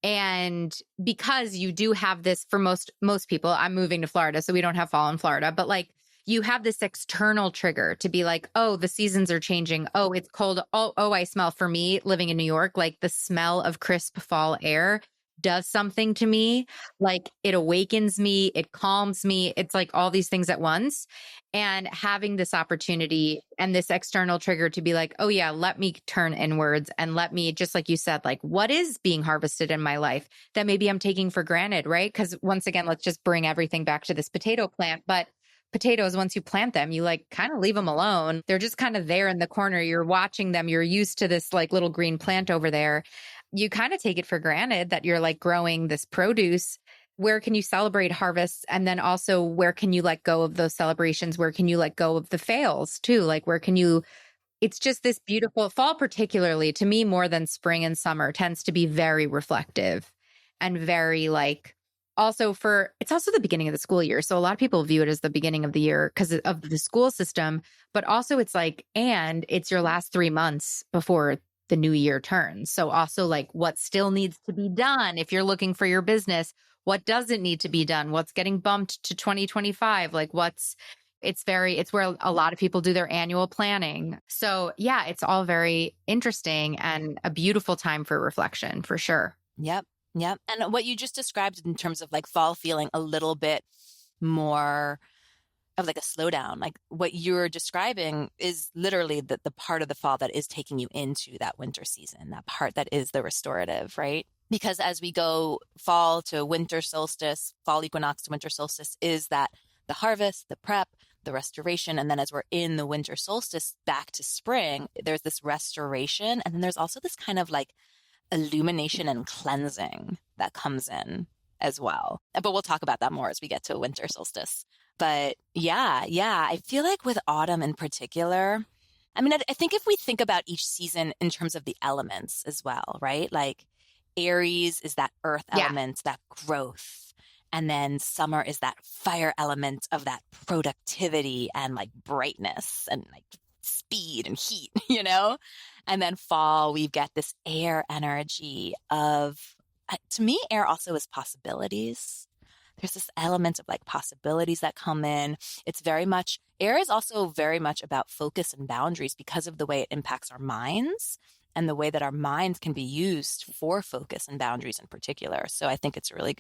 And because you do have this for most people, I'm moving to Florida, so we don't have fall in Florida, but like you have this external trigger to be like, oh, the seasons are changing. Oh, it's cold. Oh, I smell, for me living in New York, like the smell of crisp fall air does something to me. Like it awakens me, it calms me. It's like all these things at once. And having this opportunity and this external trigger to be like, oh yeah, let me turn inwards and let me, just like you said, like what is being harvested in my life that maybe I'm taking for granted, right? Because once again, let's just bring everything back to this potato plant. But potatoes, once you plant them, you like kind of leave them alone. They're just kind of there in the corner. You're watching them. You're used to this like little green plant over there. You kind of take it for granted that you're like growing this produce. Where can you celebrate harvests? And then also where can you let go of those celebrations? Where can you let go of the fails too? Like where can you, it's just this beautiful fall, particularly to me, more than spring and summer, tends to be very reflective and very like, it's also the beginning of the school year. So a lot of people view it as the beginning of the year because of the school system, but also it's like, and it's your last 3 months before the new year turns. So also like what still needs to be done if you're looking for your business, what doesn't need to be done, what's getting bumped to 2025, like it's where a lot of people do their annual planning. So yeah, it's all very interesting and a beautiful time for reflection for sure. Yep. Yep. And what you just described in terms of like fall feeling a little bit more of like a slowdown, like what you're describing is literally the part of the fall that is taking you into that winter season, that part that is the restorative, right? Because as we go fall to winter solstice, fall equinox to winter solstice is that the harvest, the prep, the restoration. And then as we're in the winter solstice back to spring, there's this restoration. And then there's also this kind of like illumination and cleansing that comes in as well. But we'll talk about that more as we get to winter solstice. But yeah, I feel like with autumn in particular, I mean, I think if we think about each season in terms of the elements as well, right? Like Aries is that earth element, that growth. And then summer is that fire element of that productivity and like brightness and like speed and heat, you know? And then fall, we get this air energy of, to me, air also is possibilities. There's this element of like possibilities that come in. It's very much, air is also very much about focus and boundaries because of the way it impacts our minds and the way that our minds can be used for focus and boundaries in particular. So I think it's a really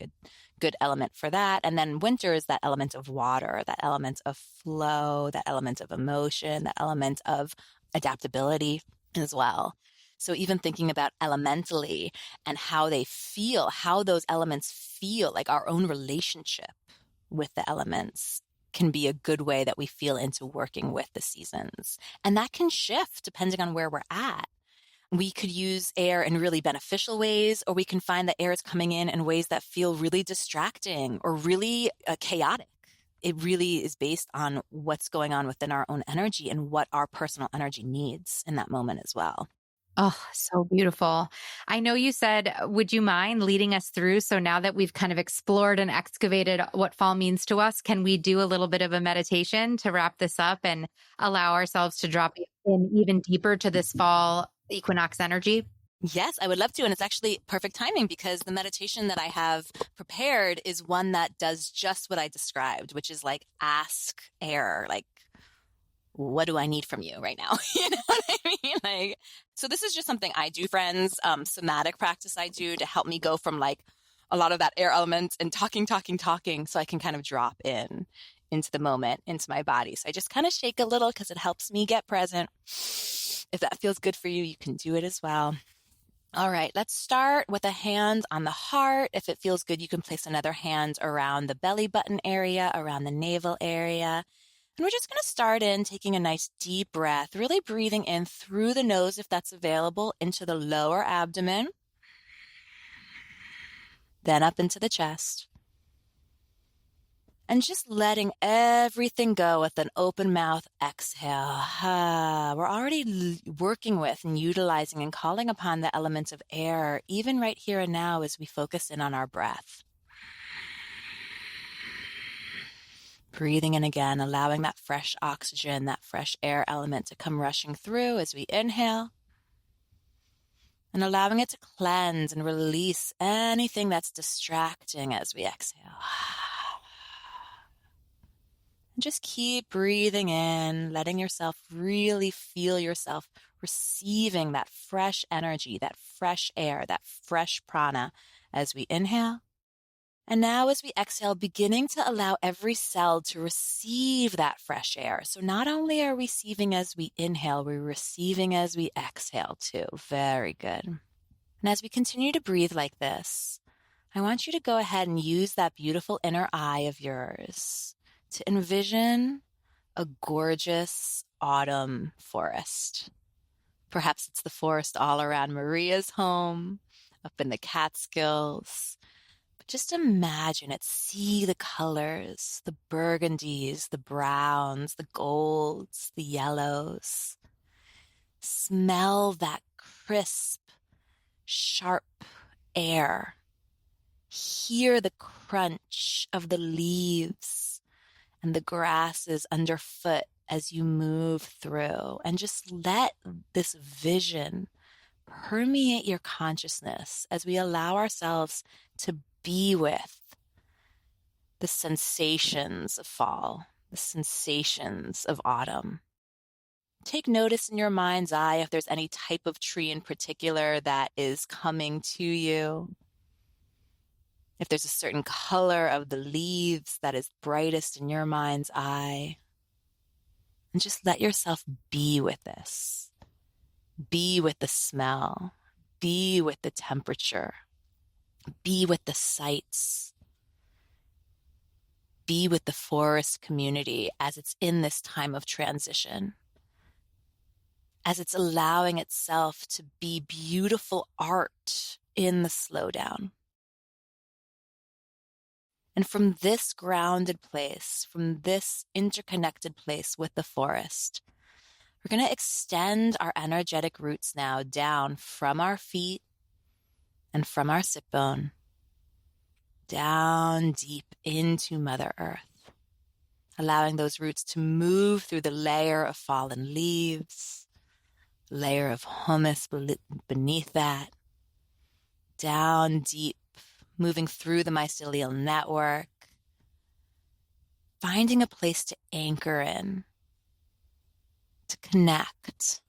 good element for that. And then winter is that element of water, that element of flow, that element of emotion, that element of adaptability as well. So even thinking about elementally and how they feel, how those elements feel, like our own relationship with the elements can be a good way that we feel into working with the seasons. And that can shift depending on where we're at. We could use air in really beneficial ways, or we can find that air is coming in ways that feel really distracting or really chaotic. It really is based on what's going on within our own energy and what our personal energy needs in that moment as well. Oh, so beautiful. I know you said, would you mind leading us through? So now that we've kind of explored and excavated what fall means to us, can we do a little bit of a meditation to wrap this up and allow ourselves to drop in even deeper to this fall equinox energy? Yes, I would love to. And it's actually perfect timing because the meditation that I have prepared is one that does just what I described, which is like ask air, like, what do I need from you right now? You know what I mean? Like, so this is just something I do, friends, somatic practice I do to help me go from like a lot of that air element and talking, so I can kind of drop in into the moment, into my body. So I just kind of shake a little because it helps me get present. If that feels good for you, you can do it as well. All right, let's start with a hand on the heart. If it feels good, you can place another hand around the belly button area, around the navel area. And we're just going to start in taking a nice deep breath, really breathing in through the nose if that's available, into the lower abdomen, then up into the chest. And just letting everything go with an open mouth exhale. We're already working with and utilizing and calling upon the element of air, even right here and now as we focus in on our breath. Breathing in again, allowing that fresh oxygen, that fresh air element to come rushing through as we inhale. And allowing it to cleanse and release anything that's distracting as we exhale. Just keep breathing in, letting yourself really feel yourself receiving that fresh energy, that fresh air, that fresh prana as we inhale. And now as we exhale, beginning to allow every cell to receive that fresh air. So not only are we receiving as we inhale, we're receiving as we exhale too. Very good. And as we continue to breathe like this, I want you to go ahead and use that beautiful inner eye of yours to envision a gorgeous autumn forest. Perhaps it's the forest all around Maria's home, up in the Catskills. But just imagine it, see the colors, the burgundies, the browns, the golds, the yellows. Smell that crisp, sharp air. Hear the crunch of the leaves and the grasses underfoot as you move through, and just let this vision permeate your consciousness as we allow ourselves to be with the sensations of fall, the sensations of autumn. Take notice in your mind's eye if there's any type of tree in particular that is coming to you. If there's a certain color of the leaves that is brightest in your mind's eye. And just let yourself be with this. Be with the smell. Be with the temperature. Be with the sights. Be with the forest community as it's in this time of transition. As it's allowing itself to be beautiful art in the slowdown. And from this grounded place, from this interconnected place with the forest, we're going to extend our energetic roots now down from our feet and from our sit bone, down deep into Mother Earth, allowing those roots to move through the layer of fallen leaves, layer of humus beneath that, down deep, moving through the mycelial network, finding a place to anchor in, to connect,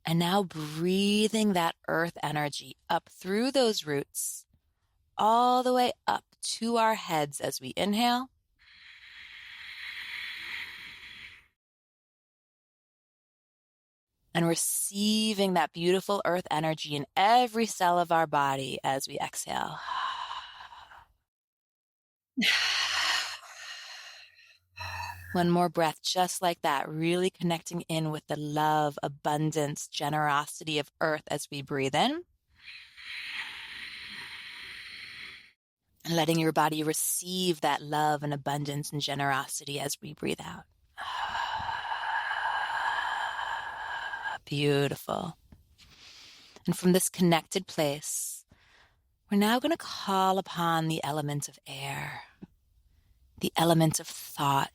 and now breathing that earth energy up through those roots, all the way up to our heads as we inhale. And receiving that beautiful earth energy in every cell of our body as we exhale. One more breath, just like that, really connecting in with the love, abundance, generosity of earth as we breathe in. And letting your body receive that love and abundance and generosity as we breathe out. Beautiful. And from this connected place, we're now going to call upon the element of air, the element of thought,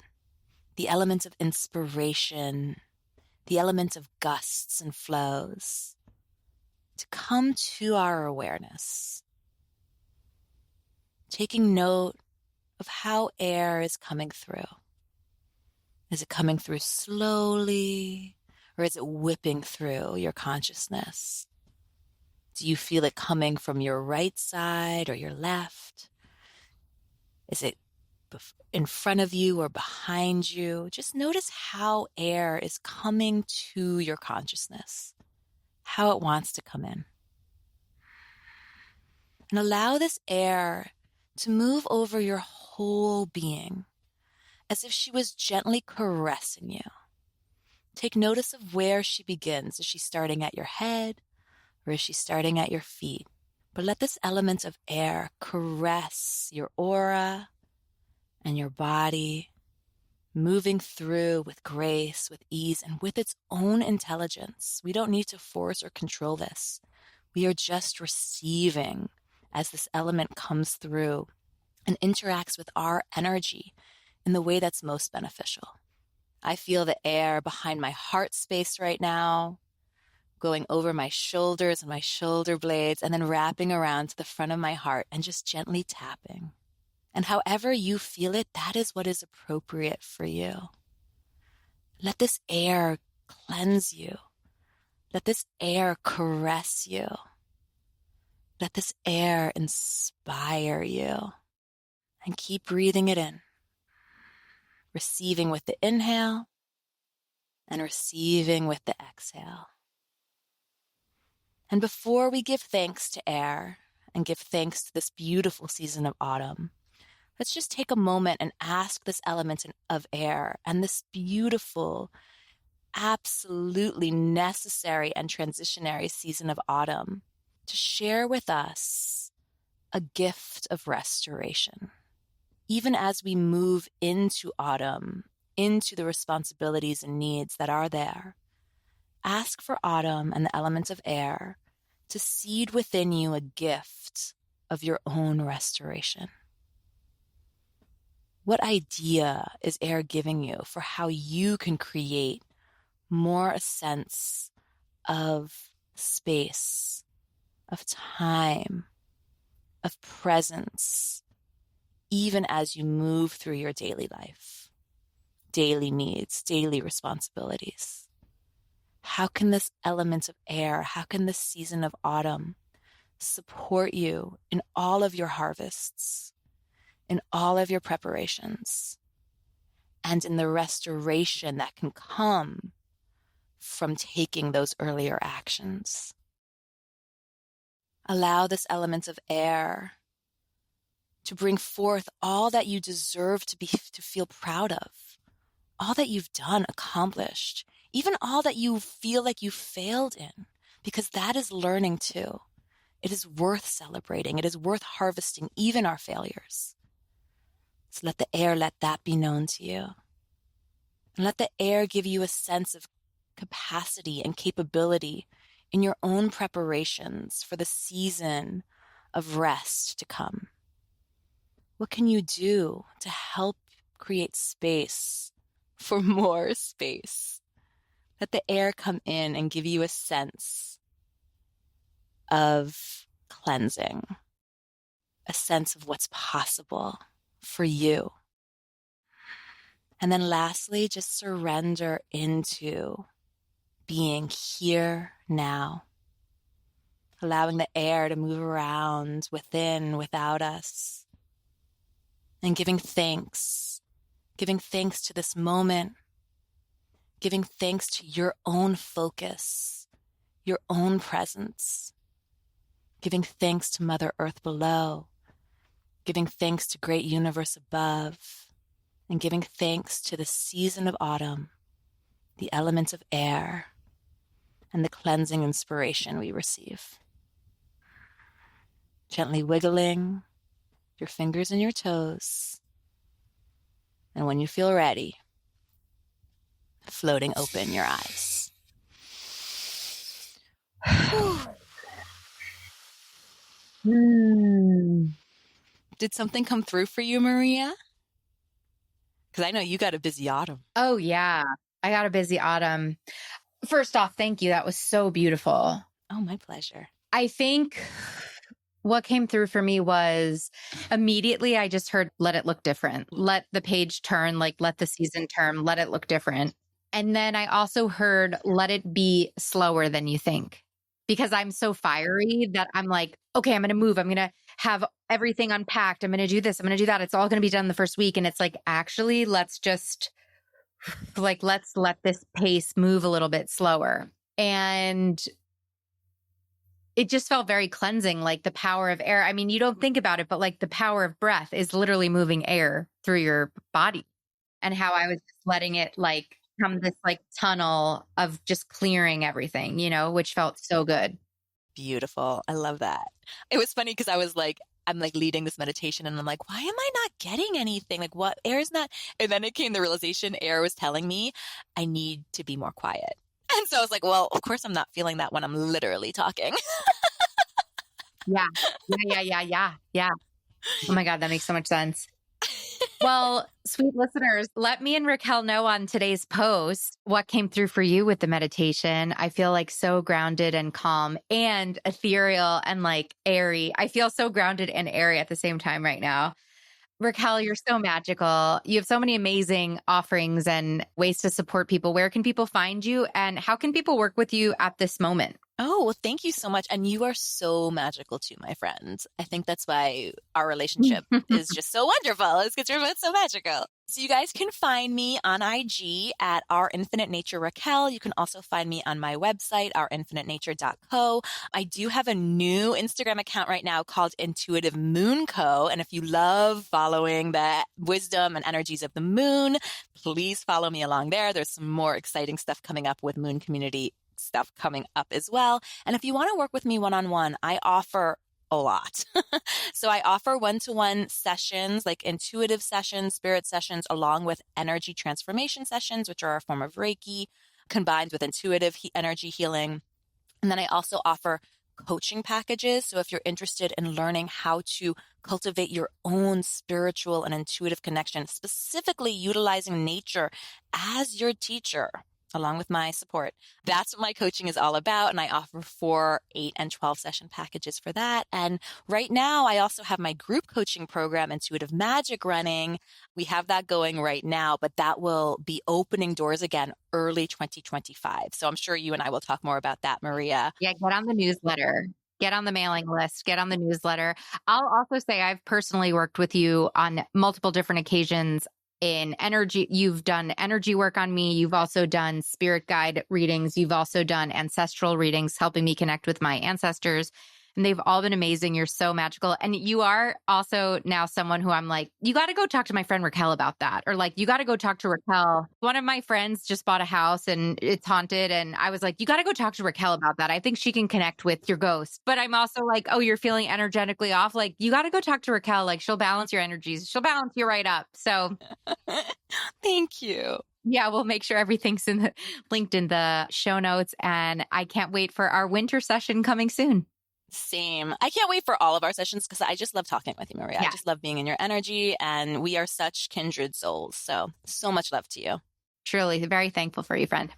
the element of inspiration, the element of gusts and flows to come to our awareness, taking note of how air is coming through. Is it coming through slowly, or is it whipping through your consciousness? Do you feel it coming from your right side or your left? Is it in front of you or behind you? Just notice how air is coming to your consciousness, how it wants to come in. And allow this air to move over your whole being as if she was gently caressing you. Take notice of where she begins. Is she starting at your head or is she starting at your feet? But let this element of air caress your aura and your body, moving through with grace, with ease, and with its own intelligence. We don't need to force or control this. We are just receiving as this element comes through and interacts with our energy in the way that's most beneficial. I feel the air behind my heart space right now, going over my shoulders and my shoulder blades, and then wrapping around to the front of my heart and just gently tapping. And however you feel it, that is what is appropriate for you. Let this air cleanse you. Let this air caress you. Let this air inspire you. And keep breathing it in. Receiving with the inhale and receiving with the exhale. And before we give thanks to air and give thanks to this beautiful season of autumn, let's just take a moment and ask this element of air and this beautiful, absolutely necessary and transitionary season of autumn to share with us a gift of restoration. Even as we move into autumn, into the responsibilities and needs that are there, ask for autumn and the elements of air to seed within you a gift of your own restoration. What idea is air giving you for how you can create more a sense of space, of time, of presence, even as you move through your daily life, daily needs, daily responsibilities? How can this element of air, how can this season of autumn support you in all of your harvests, in all of your preparations, and in the restoration that can come from taking those earlier actions? Allow this element of air to bring forth all that you deserve to feel proud of, all that you've done, accomplished, even all that you feel like you failed in, because that is learning too. It is worth celebrating. It is worth harvesting even our failures. So let the air, let that be known to you. And let the air give you a sense of capacity and capability in your own preparations for the season of rest to come. What can you do to help create space for more space? Let the air come in and give you a sense of cleansing, a sense of what's possible for you. And then lastly, just surrender into being here now, allowing the air to move around within, without us, and giving thanks to this moment, giving thanks to your own focus, your own presence, giving thanks to Mother Earth below, giving thanks to great universe above, and giving thanks to the season of autumn, the elements of air, and the cleansing inspiration we receive. Gently wiggling your fingers and your toes, and when you feel ready, floating open your eyes. Mm. Did something come through for you, Maria? Because I know you got a busy autumn. Oh, yeah. I got a busy autumn. First off, thank you. That was so beautiful. Oh, my pleasure. I think what came through for me was immediately I just heard, let it look different. Let the page turn, like let the season turn, let it look different. And then I also heard, let it be slower than you think. Because I'm so fiery that I'm like, okay, I'm going to move. I'm going to have everything unpacked. I'm going to do this. I'm going to do that. It's all going to be done the first week. And it's like, actually, let's let this pace move a little bit slower. And it just felt very cleansing, like the power of air. I mean, you don't think about it, but like the power of breath is literally moving air through your body, and how I was just letting it like come this like tunnel of just clearing everything, which felt so good. Beautiful. I love that. It was funny because I'm like leading this meditation and I'm like, why am I not getting anything? Like what air is not? And then it came the realization air was telling me I need to be more quiet. And so I was like, well, of course I'm not feeling that when I'm literally talking. Yeah. Oh my God, that makes so much sense. Well, sweet listeners, let me and Rachael know on today's post what came through for you with the meditation. I feel like so grounded and calm and ethereal and like airy. I feel so grounded and airy at the same time right now. Rachael, you're so magical. You have so many amazing offerings and ways to support people. Where can people find you and how can people work with you at this moment? Oh, well, thank you so much. And you are so magical too, my friend. I think that's why our relationship is just so wonderful. It's because you're both so magical. So you guys can find me on IG at Our Infinite Nature Rachael. You can also find me on my website, ourinfinitenature.co. I do have a new Instagram account right now called Intuitive Moon Co. And if you love following the wisdom and energies of the moon, please follow me along there. There's some more exciting stuff coming up with Moon Community stuff coming up as well. And if you want to work with me one-on-one, I offer a lot. So I offer one-to-one sessions, like intuitive sessions, spirit sessions, along with energy transformation sessions, which are a form of Reiki combined with intuitive energy healing. And then I also offer coaching packages. So if you're interested in learning how to cultivate your own spiritual and intuitive connection, specifically utilizing nature as your teacher, along with my support. That's what my coaching is all about. And I offer 4, 8, and 12 session packages for that. And right now, I also have my group coaching program, Intuitive Magic, running. We have that going right now, but that will be opening doors again early 2025. So I'm sure you and I will talk more about that, Maria. Yeah, get on the newsletter. Get on the mailing list, get on the newsletter. I'll also say I've personally worked with you on multiple different occasions in energy. You've done energy work on me. You've also done spirit guide readings. You've also done ancestral readings, helping me connect with my ancestors. And they've all been amazing. You're so magical. And you are also now someone who I'm like, you got to go talk to my friend Rachael about that. Or like, you got to go talk to Rachael. One of my friends just bought a house and it's haunted. And I was like, you got to go talk to Rachael about that. I think she can connect with your ghost. But I'm also like, oh, you're feeling energetically off. Like, you got to go talk to Rachael. Like, she'll balance your energies. She'll balance you right up. So thank you. Yeah, we'll make sure everything's linked in the show notes. And I can't wait for our winter session coming soon. Same. I can't wait for all of our sessions because I just love talking with you, Maria. Yeah. I just love being in your energy and we are such kindred souls. So much love to you. Truly, very thankful for you, friend.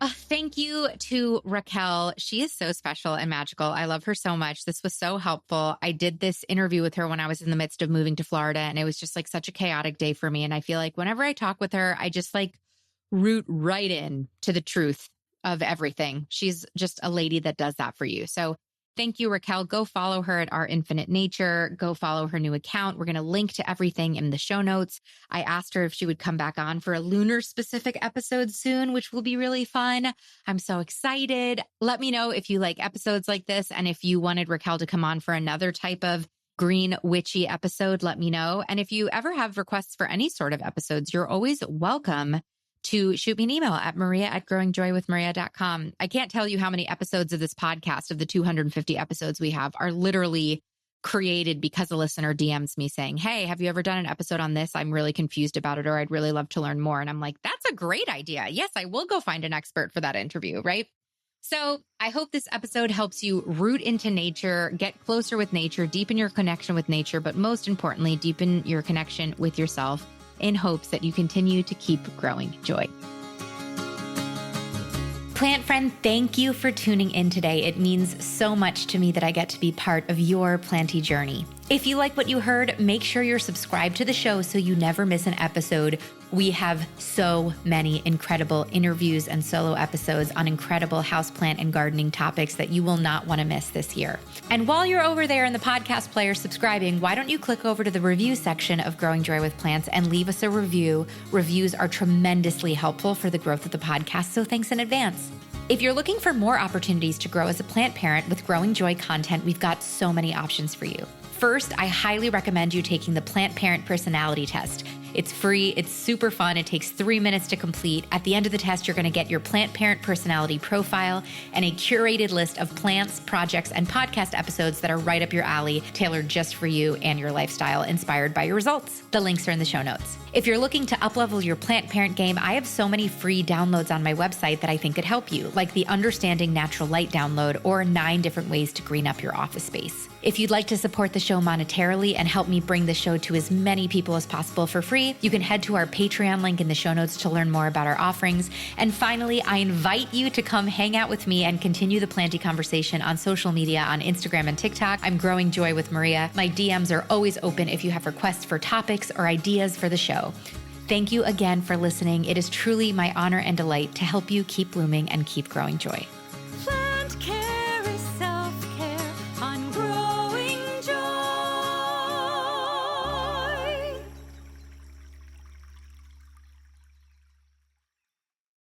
Thank you to Rachael. She is so special and magical. I love her so much. This was so helpful. I did this interview with her when I was in the midst of moving to Florida, and it was just like such a chaotic day for me. And I feel like whenever I talk with her, I just like root right in to the truth of everything. She's just a lady that does that for you. So thank you, Rachael. Go follow her at Our Infinite Nature. Go follow her new account. We're going to link to everything in the show notes. I asked her if she would come back on for a lunar specific episode soon, which will be really fun. I'm so excited. Let me know if you like episodes like this. And if you wanted Rachael to come on for another type of green witchy episode, let me know. And if you ever have requests for any sort of episodes, you're always welcome to shoot me an email at maria@growingjoywithmaria.com. I can't tell you how many episodes of this podcast, of the 250 episodes we have, are literally created because a listener DMs me saying, hey, have you ever done an episode on this? I'm really confused about it, or I'd really love to learn more. And I'm like, that's a great idea. Yes, I will go find an expert for that interview, right? So I hope this episode helps you root into nature, get closer with nature, deepen your connection with nature, but most importantly, deepen your connection with yourself in hopes that you continue to keep growing joy. Plant friend, thank you for tuning in today. It means so much to me that I get to be part of your planty journey. If you like what you heard, make sure you're subscribed to the show so you never miss an episode. We have so many incredible interviews and solo episodes on incredible houseplant and gardening topics that you will not want to miss this year. And while you're over there in the podcast player subscribing, why don't you click over to the review section of Growing Joy with Plants and leave us a review. Reviews are tremendously helpful for the growth of the podcast, so thanks in advance. If you're looking for more opportunities to grow as a plant parent with Growing Joy content, we've got so many options for you. First, I highly recommend you taking the Plant Parent Personality Test. It's free, it's super fun, it takes 3 minutes to complete. At the end of the test, you're gonna get your plant parent personality profile and a curated list of plants, projects, and podcast episodes that are right up your alley, tailored just for you and your lifestyle, inspired by your results. The links are in the show notes. If you're looking to uplevel your plant parent game, I have so many free downloads on my website that I think could help you, like the Understanding Natural Light download or 9 different ways to green up your office space. If you'd like to support the show monetarily and help me bring the show to as many people as possible for free, you can head to our Patreon link in the show notes to learn more about our offerings. And finally, I invite you to come hang out with me and continue the planty conversation on social media on Instagram and TikTok. I'm Growing Joy with Maria. My DMs are always open if you have requests for topics or ideas for the show. Thank you again for listening. It is truly my honor and delight to help you keep blooming and keep growing joy.